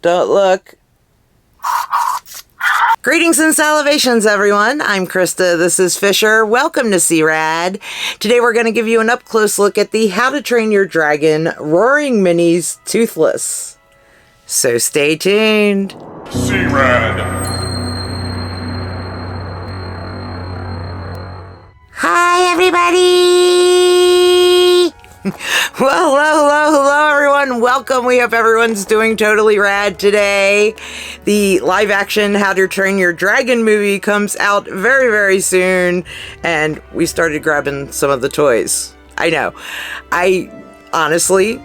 Don't look. Greetings and salivations, everyone. I'm Krista. This is Fisher. Welcome to C-Rad. Today we're going to give you an up-close look at the How to Train Your Dragon Roaring Minis Toothless. So stay tuned. C-Rad. Hi, everybody! Well, hello, everyone. Welcome. We hope everyone's doing totally rad today. The live-action How to Train Your Dragon movie comes out very, very soon, and we started grabbing some of the toys. I know. I honestly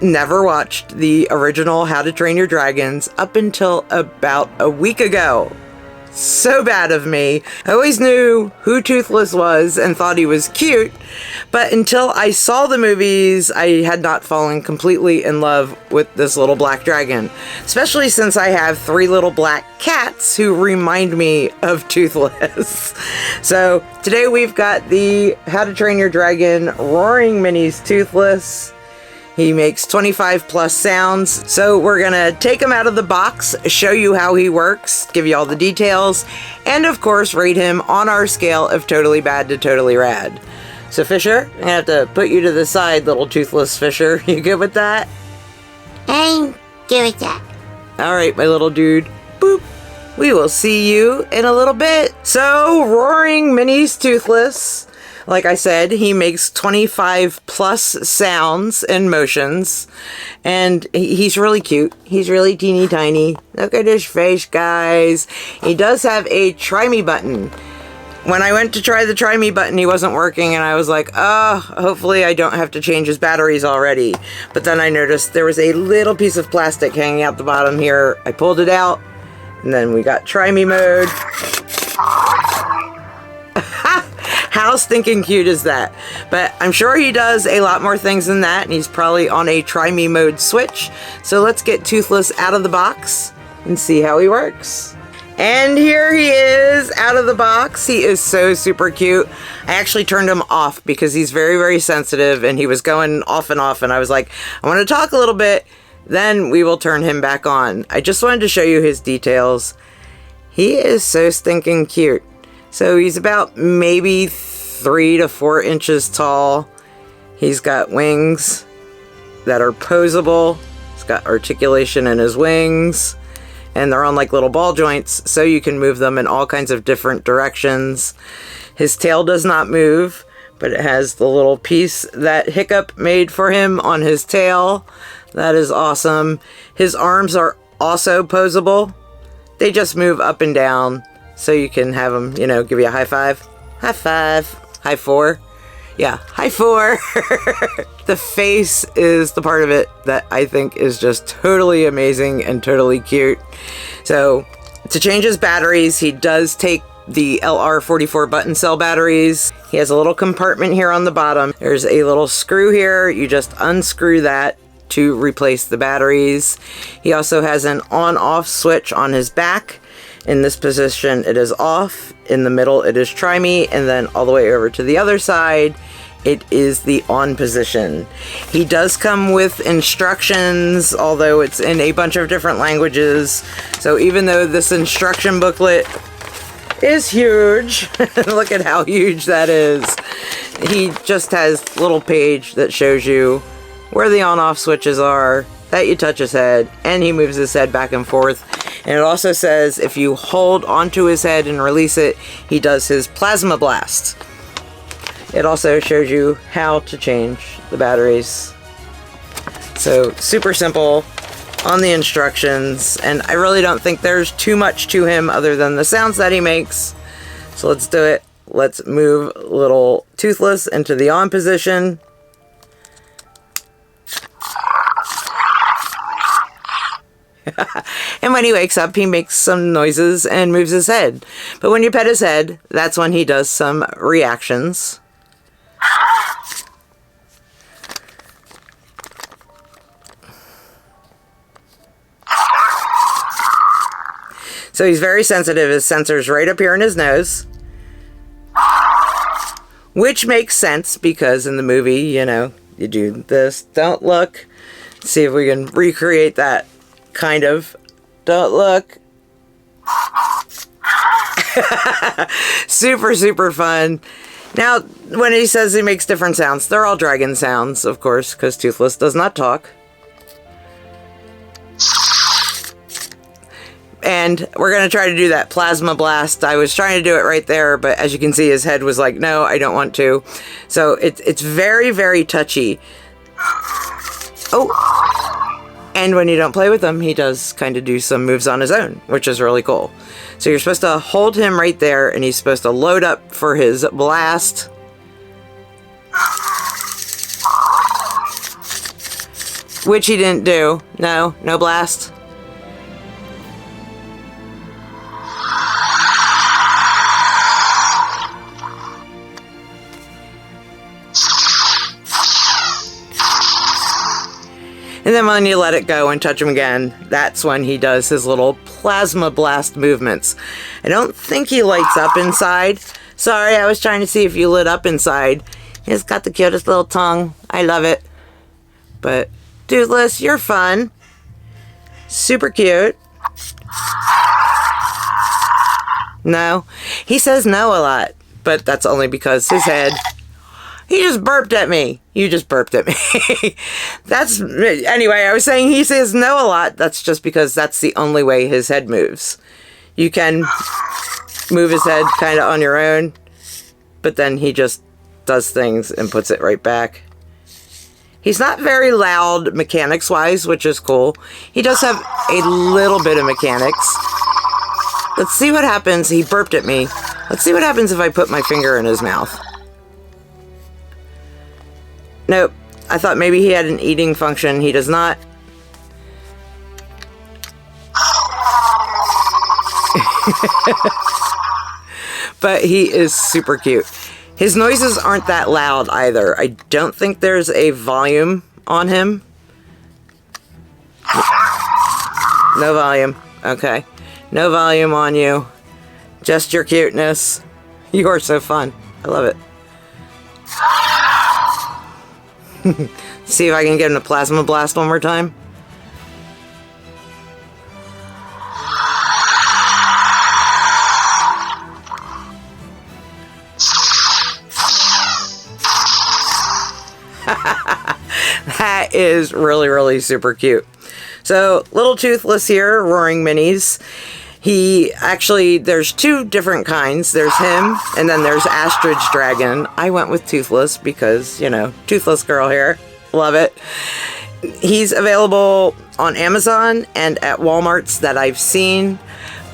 never watched the original How to Train Your Dragons up until about a week ago. So bad of me. I always knew who Toothless was and thought he was cute, but until I saw the movies, I had not fallen completely in love with this little black dragon, especially since I have 3 little black cats who remind me of Toothless. So today we've got the How to Train Your Dragon Roaring Minis Toothless. He makes 25 plus sounds, so we're gonna take him out of the box, show you how he works, give you all the details, and of course rate him on our scale of totally bad to totally rad. So Fisher, I'm gonna have to put you to the side, little Toothless Fisher. You good with that? I'm good with that. Alright, my little dude. Boop. We will see you in a little bit. So, Roaring Minis Toothless. Like I said, he makes 25 plus sounds and motions, and he's really cute. He's really teeny tiny. Look at his face, guys. He does have a try me button. When I went to try the try me button, he wasn't working, and I was like, oh, hopefully I don't have to change his batteries already. But then I noticed there was a little piece of plastic hanging out the bottom here. I pulled it out, and then we got try me mode. How stinking cute is that? But I'm sure he does a lot more things than that, and he's probably on a try me mode switch. So let's get Toothless out of the box and see how he works. And here he is out of the box. He is so super cute. I actually turned him off because he's very, very sensitive, and he was going off, and I was like, I want to talk a little bit, then we will turn him back on. I just wanted to show you his details. He is so stinking cute. So he's about maybe 3 to 4 inches tall. He's got wings that are posable. He's got articulation in his wings, and they're on like little ball joints, so you can move them in all kinds of different directions. His tail does not move, but it has the little piece that Hiccup made for him on his tail. That is awesome. His arms are also posable. They just move up and down, so you can have them, you know, give you a high five. High five. High 4. Yeah, high 4. The face is the part of it that I think is just totally amazing and totally cute. So, to change his batteries, he does take the LR44 button cell batteries. He has a little compartment here on the bottom. There's a little screw here. You just unscrew that to replace the batteries. He also has an on-off switch on his back. In this position, it is off. In the middle, it is try me. And then all the way over to the other side, it is the on position. He does come with instructions, although it's in a bunch of different languages. So even though this instruction booklet is huge, look at how huge that is. He just has a little page that shows you where the on-off switches are, that you touch his head, and he moves his head back and forth. And it also says if you hold onto his head and release it, he does his plasma blast. It also shows you how to change the batteries. So super simple on the instructions, and I really don't think there's too much to him other than the sounds that he makes. So let's do it. Let's move little Toothless into the on position. And when he wakes up, he makes some noises and moves his head. But when you pet his head, that's when he does some reactions. So he's very sensitive. His sensor's right up here in his nose. Which makes sense because in the movie, you know, you do this, don't look. See if we can recreate that kind of. Don't look. Super, super fun. Now, when he says he makes different sounds, they're all dragon sounds, of course, because Toothless does not talk. And we're going to try to do that plasma blast. I was trying to do it right there, but as you can see, his head was like, no, I don't want to. So it's very, very touchy. Oh, and when you don't play with him, he does kind of do some moves on his own, which is really cool. So you're supposed to hold him right there, and he's supposed to load up for his blast. Which he didn't do. No blast. And then when you let it go and touch him again, that's when he does his little plasma blast movements. I don't think he lights up inside. Sorry, I was trying to see if you lit up inside. He's got the cutest little tongue. I love it. But, Toothless, you're fun. Super cute. No. He says no a lot, but that's only because his head... He just burped at me. You just burped at me. Anyway, I was saying he says no a lot. That's just because that's the only way his head moves. You can move his head kind of on your own, but then he just does things and puts it right back. He's not very loud mechanics-wise, which is cool. He does have a little bit of mechanics. Let's see what happens. He burped at me. Let's see what happens if I put my finger in his mouth. Nope. I thought maybe he had an eating function. He does not. But he is super cute. His noises aren't that loud either. I don't think there's a volume on him. No volume. Okay. No volume on you. Just your cuteness. You are so fun. I love it. See if I can get him to plasma blast one more time. That is really, really super cute. So, little Toothless here, Roaring Minis. There's two different kinds. There's him, and then there's Astrid's Dragon. I went with Toothless because, Toothless girl here. Love it. He's available on Amazon and at Walmart's that I've seen.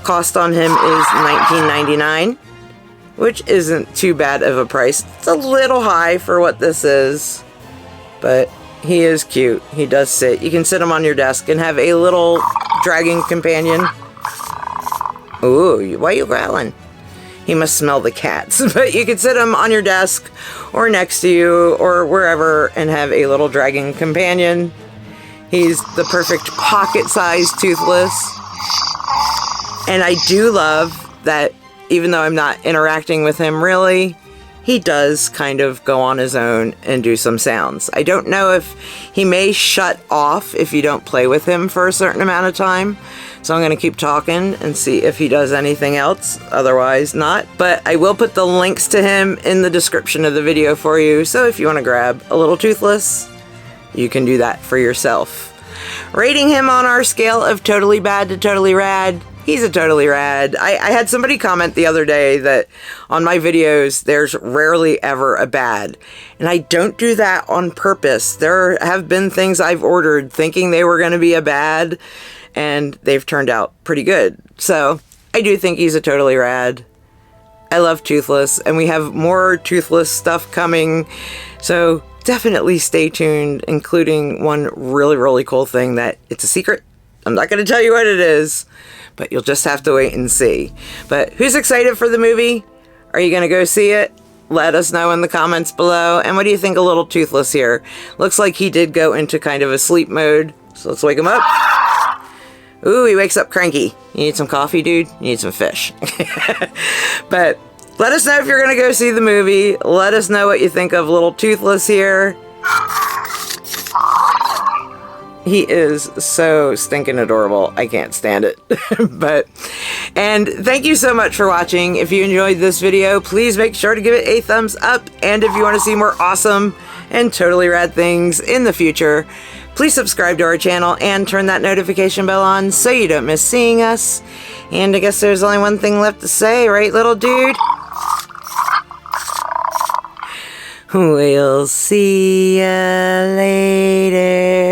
Cost on him is $19.99, which isn't too bad of a price. It's a little high for what this is, but he is cute. He does sit. You can sit him on your desk and have a little dragon companion. Ooh, why are you growling? He must smell the cats. But you can sit him on your desk or next to you or wherever and have a little dragon companion. He's the perfect pocket-sized Toothless. And I do love that even though I'm not interacting with him really, he does kind of go on his own and do some sounds. I don't know if he may shut off if you don't play with him for a certain amount of time. So I'm going to keep talking and see if he does anything else. Otherwise, not. But I will put the links to him in the description of the video for you. So if you want to grab a little Toothless, you can do that for yourself. Rating him on our scale of totally bad to totally rad. He's a totally rad. I had somebody comment the other day that on my videos, there's rarely ever a bad. And I don't do that on purpose. There have been things I've ordered thinking they were going to be a bad, and they've turned out pretty good. So I do think he's a totally rad. I love Toothless, and we have more Toothless stuff coming. So definitely stay tuned, including one really, really cool thing that it's a secret. I'm not going to tell you what it is, but you'll just have to wait and see. But who's excited for the movie? Are you going to go see it? Let us know in the comments below. And what do you think of little Toothless here? Looks like he did go into kind of a sleep mode. So let's wake him up. Ooh, he wakes up cranky. You need some coffee, dude? You need some fish. But let us know if you're going to go see the movie. Let us know what you think of little Toothless here. He is so stinking adorable. I can't stand it. And thank you so much for watching. If you enjoyed this video, please make sure to give it a thumbs up. And if you want to see more awesome and totally rad things in the future, please subscribe to our channel and turn that notification bell on so you don't miss seeing us. And I guess there's only one thing left to say, right, little dude? We'll see ya later.